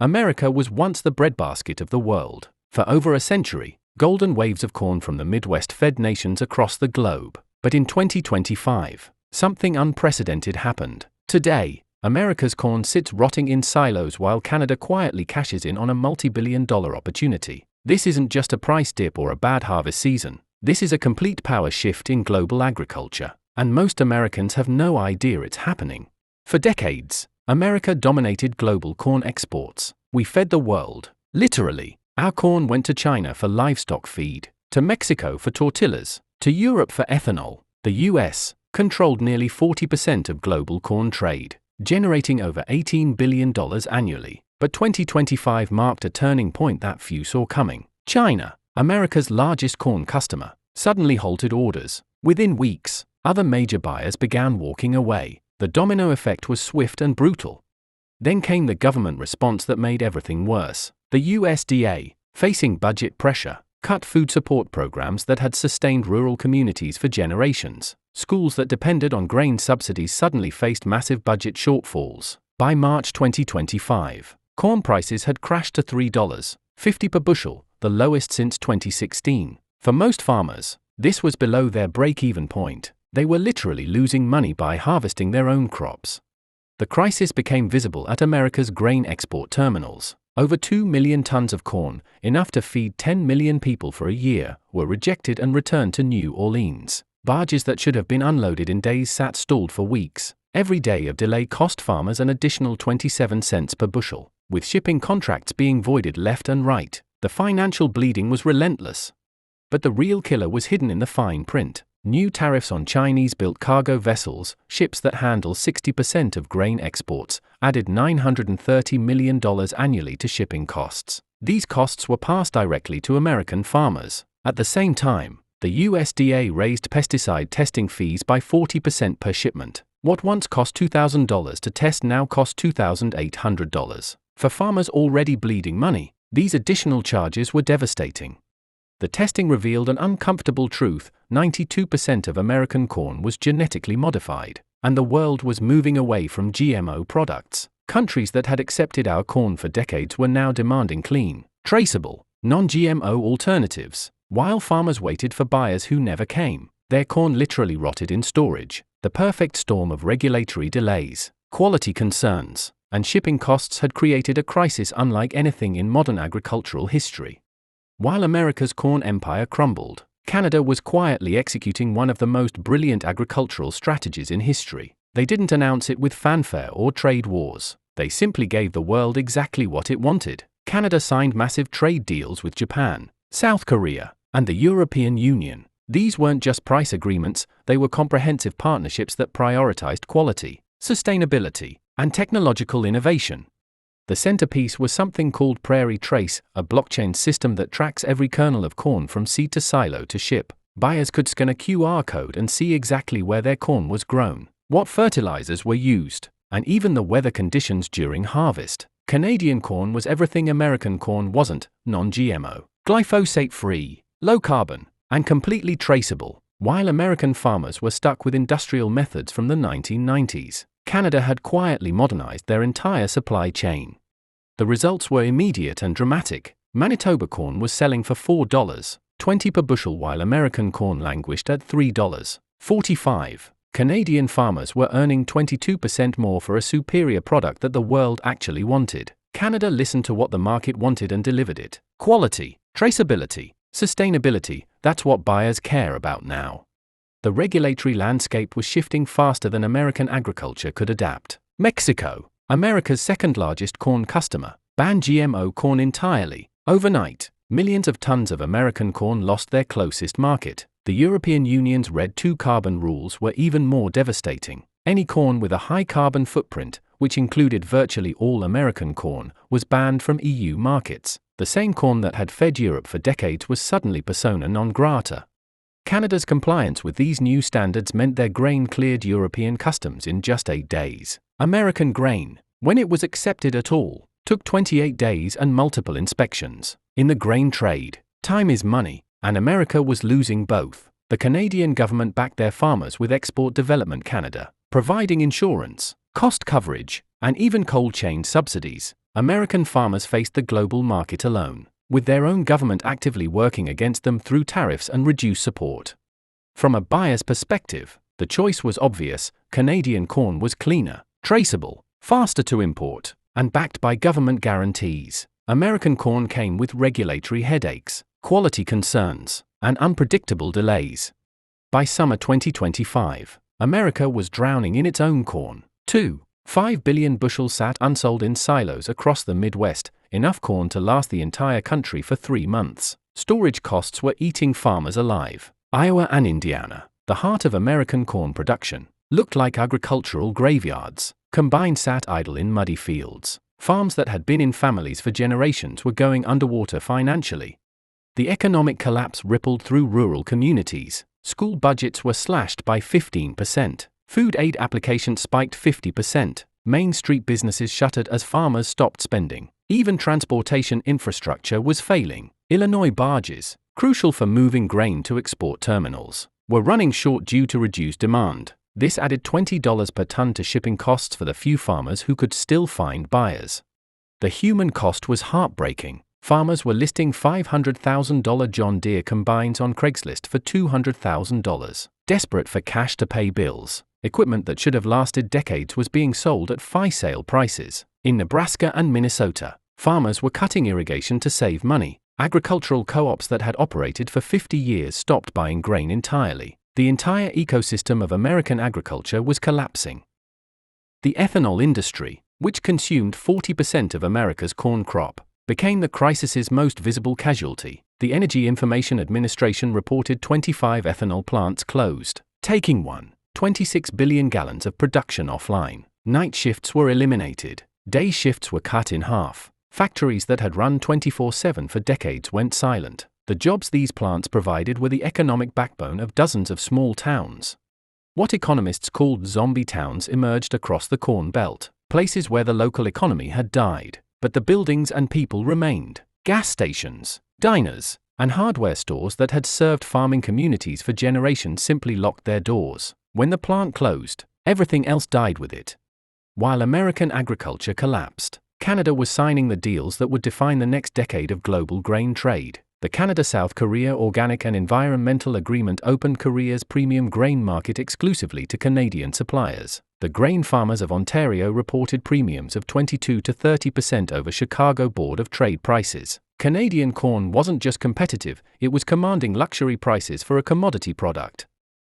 America was once the breadbasket of the world. For over a century, golden waves of corn from the Midwest fed nations across the globe. But in 2025, something unprecedented happened. Today, America's corn sits rotting in silos while Canada quietly cashes in on a multi-billion-dollar opportunity. This isn't just a price dip or a bad harvest season. This is a complete power shift in global agriculture, and most Americans have no idea it's happening. For decades, America dominated global corn exports. We fed the world. Literally, our corn went to China for livestock feed, to Mexico for tortillas, to Europe for ethanol. The US controlled nearly 40% of global corn trade, generating over $18 billion annually. But 2025 marked a turning point that few saw coming. China, America's largest corn customer, suddenly halted orders. Within weeks, other major buyers began walking away. The domino effect was swift and brutal. Then came the government response that made everything worse. The USDA, facing budget pressure, cut food support programs that had sustained rural communities for generations. Schools that depended on grain subsidies suddenly faced massive budget shortfalls. By March 2025, corn prices had crashed to $3.50 per bushel, the lowest since 2016. For most farmers, this was below their break-even point. They were literally losing money by harvesting their own crops. The crisis became visible at America's grain export terminals. Over 2 million tons of corn, enough to feed 10 million people for a year, were rejected and returned to New Orleans. Barges that should have been unloaded in days sat stalled for weeks. Every day of delay cost farmers an additional 27 cents per bushel. With shipping contracts being voided left and right, the financial bleeding was relentless. But the real killer was hidden in the fine print. New tariffs on Chinese-built cargo vessels, ships that handle 60% of grain exports, added $930 million annually to shipping costs. These costs were passed directly to American farmers. At the same time, the USDA raised pesticide testing fees by 40% per shipment. What once cost $2,000 to test now cost $2,800. For farmers already bleeding money, these additional charges were devastating. The testing revealed an uncomfortable truth: 92% of American corn was genetically modified, and the world was moving away from GMO products. Countries that had accepted our corn for decades were now demanding clean, traceable, non-GMO alternatives. While farmers waited for buyers who never came, their corn literally rotted in storage. The perfect storm of regulatory delays, quality concerns, and shipping costs had created a crisis unlike anything in modern agricultural history. While America's corn empire crumbled, Canada was quietly executing one of the most brilliant agricultural strategies in history. They didn't announce it with fanfare or trade wars. They simply gave the world exactly what it wanted. Canada signed massive trade deals with Japan, South Korea, and the European Union. These weren't just price agreements, they were comprehensive partnerships that prioritized quality, sustainability, and technological innovation. The centerpiece was something called Prairie Trace, a blockchain system that tracks every kernel of corn from seed to silo to ship. Buyers could scan a QR code and see exactly where their corn was grown, what fertilizers were used, and even the weather conditions during harvest. Canadian corn was everything American corn wasn't: non-GMO, glyphosate-free, low carbon, and completely traceable. While American farmers were stuck with industrial methods from the 1990s, Canada had quietly modernized their entire supply chain. The results were immediate and dramatic. Manitoba corn was selling for $4.20 per bushel while American corn languished at $3.45. Canadian farmers were earning 22% more for a superior product that the world actually wanted. Canada listened to what the market wanted and delivered it. Quality, traceability, sustainability, that's what buyers care about now. The regulatory landscape was shifting faster than American agriculture could adapt. Mexico, America's second-largest corn customer, banned GMO corn entirely. Overnight, millions of tons of American corn lost their closest market. The European Union's Red II carbon rules were even more devastating. Any corn with a high carbon footprint, which included virtually all American corn, was banned from EU markets. The same corn that had fed Europe for decades was suddenly persona non grata. Canada's compliance with these new standards meant their grain cleared European customs in just 8 days. American grain, when it was accepted at all, took 28 days and multiple inspections. In the grain trade, time is money, and America was losing both. The Canadian government backed their farmers with Export Development Canada, providing insurance, cost coverage, and even cold chain subsidies. American farmers faced the global market alone, with their own government actively working against them through tariffs and reduced support. From a buyer's perspective, the choice was obvious: Canadian corn was cleaner, traceable, faster to import, and backed by government guarantees. American corn came with regulatory headaches, quality concerns, and unpredictable delays. By summer 2025, America was drowning in its own corn. 2.5 billion bushels sat unsold in silos across the Midwest, enough corn to last the entire country for 3 months. Storage costs were eating farmers alive. Iowa and Indiana, the heart of American corn production, looked like agricultural graveyards. Combined sat idle in muddy fields. Farms that had been in families for generations were going underwater financially. The economic collapse rippled through rural communities. School budgets were slashed by 15%. Food aid applications spiked 50%. Main street businesses shuttered as farmers stopped spending. Even transportation infrastructure was failing. Illinois barges, crucial for moving grain to export terminals, were running short due to reduced demand. This added $20 per ton to shipping costs for the few farmers who could still find buyers. The human cost was heartbreaking. Farmers were listing $500,000 John Deere combines on Craigslist for $200,000, desperate for cash to pay bills. Equipment that should have lasted decades was being sold at fire sale prices. In Nebraska and Minnesota, farmers were cutting irrigation to save money. Agricultural co-ops that had operated for 50 years stopped buying grain entirely. The entire ecosystem of American agriculture was collapsing. The ethanol industry, which consumed 40% of America's corn crop, became the crisis's most visible casualty. The Energy Information Administration reported 25 ethanol plants closed, taking 26 billion gallons of production offline. Night shifts were eliminated. Day shifts were cut in half. Factories that had run 24/7 for decades went silent. The jobs these plants provided were the economic backbone of dozens of small towns. What economists called zombie towns emerged across the Corn Belt, places where the local economy had died, but the buildings and people remained. Gas stations, diners, and hardware stores that had served farming communities for generations simply locked their doors. When the plant closed, everything else died with it. While American agriculture collapsed, Canada was signing the deals that would define the next decade of global grain trade. The Canada-South Korea Organic and Environmental Agreement opened Korea's premium grain market exclusively to Canadian suppliers. The grain farmers of Ontario reported premiums of 22 to 30% over Chicago Board of Trade prices. Canadian corn wasn't just competitive, it was commanding luxury prices for a commodity product.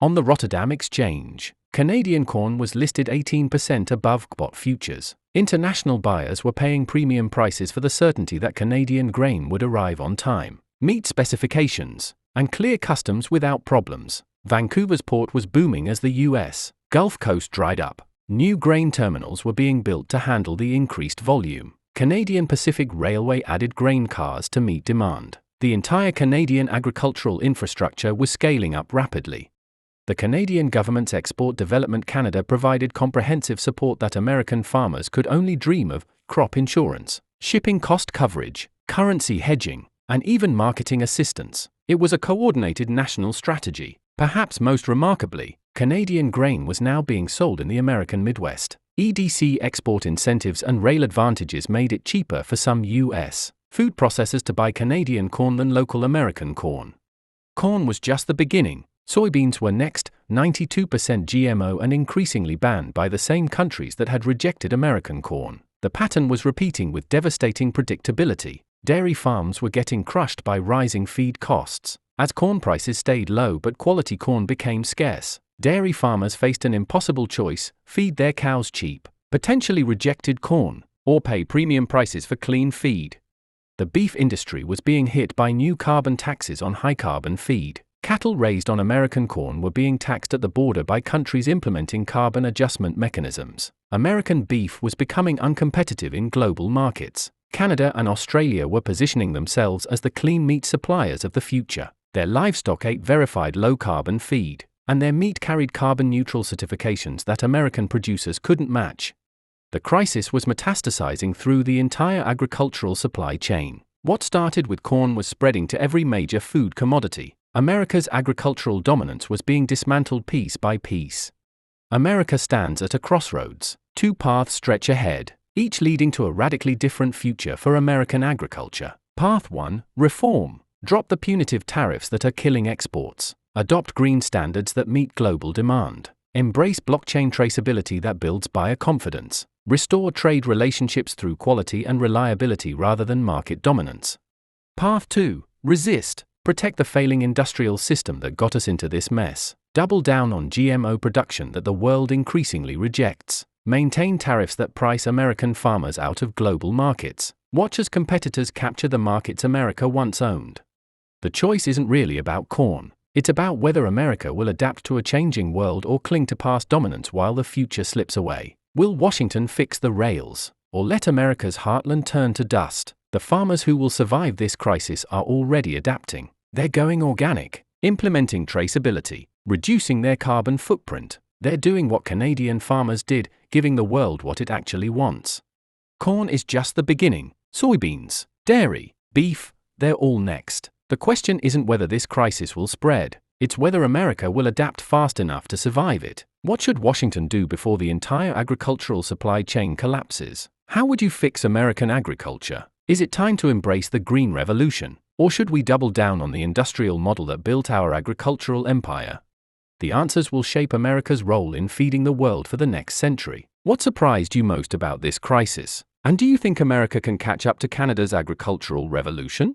On the Rotterdam Exchange, Canadian corn was listed 18% above spot futures. International buyers were paying premium prices for the certainty that Canadian grain would arrive on time, meet specifications, and clear customs without problems. Vancouver's port was booming as the U.S. Gulf Coast dried up. New grain terminals were being built to handle the increased volume. Canadian Pacific Railway added grain cars to meet demand. The entire Canadian agricultural infrastructure was scaling up rapidly. The Canadian government's Export Development Canada provided comprehensive support that American farmers could only dream of: crop insurance, shipping cost coverage, currency hedging, and even marketing assistance. It was a coordinated national strategy. Perhaps most remarkably, Canadian grain was now being sold in the American Midwest. EDC export incentives and rail advantages made it cheaper for some U.S. food processors to buy Canadian corn than local American corn. Corn was just the beginning. Soybeans were next, 92% GMO and increasingly banned by the same countries that had rejected American corn. The pattern was repeating with devastating predictability. Dairy farms were getting crushed by rising feed costs. As corn prices stayed low but quality corn became scarce, dairy farmers faced an impossible choice: feed their cows cheap, potentially rejected corn, or pay premium prices for clean feed. The beef industry was being hit by new carbon taxes on high-carbon feed. Cattle raised on American corn were being taxed at the border by countries implementing carbon adjustment mechanisms. American beef was becoming uncompetitive in global markets. Canada and Australia were positioning themselves as the clean meat suppliers of the future. Their livestock ate verified low-carbon feed, and their meat carried carbon-neutral certifications that American producers couldn't match. The crisis was metastasizing through the entire agricultural supply chain. What started with corn was spreading to every major food commodity. America's agricultural dominance was being dismantled piece by piece. America stands at a crossroads. Two paths stretch ahead. each leading to a radically different future for American agriculture. Path 1. Reform. Drop the punitive tariffs that are killing exports. Adopt green standards that meet global demand. Embrace blockchain traceability that builds buyer confidence. Restore trade relationships through quality and reliability rather than market dominance. Path 2. Resist. Protect the failing industrial system that got us into this mess. Double down on GMO production that the world increasingly rejects. Maintain tariffs that price American farmers out of global markets. Watch as competitors capture the markets America once owned. The choice isn't really about corn. It's about whether America will adapt to a changing world or cling to past dominance while the future slips away. Will Washington fix the rails, or let America's heartland turn to dust? The farmers who will survive this crisis are already adapting. They're going organic, implementing traceability, reducing their carbon footprint. They're doing what Canadian farmers did, giving the world what it actually wants. Corn is just the beginning. Soybeans, dairy, beef, they're all next. The question isn't whether this crisis will spread, it's whether America will adapt fast enough to survive it. What should Washington do before the entire agricultural supply chain collapses? How would you fix American agriculture? Is it time to embrace the Green Revolution, or should we double down on the industrial model that built our agricultural empire? The answers will shape America's role in feeding the world for the next century. What surprised you most about this crisis? And do you think America can catch up to Canada's agricultural revolution?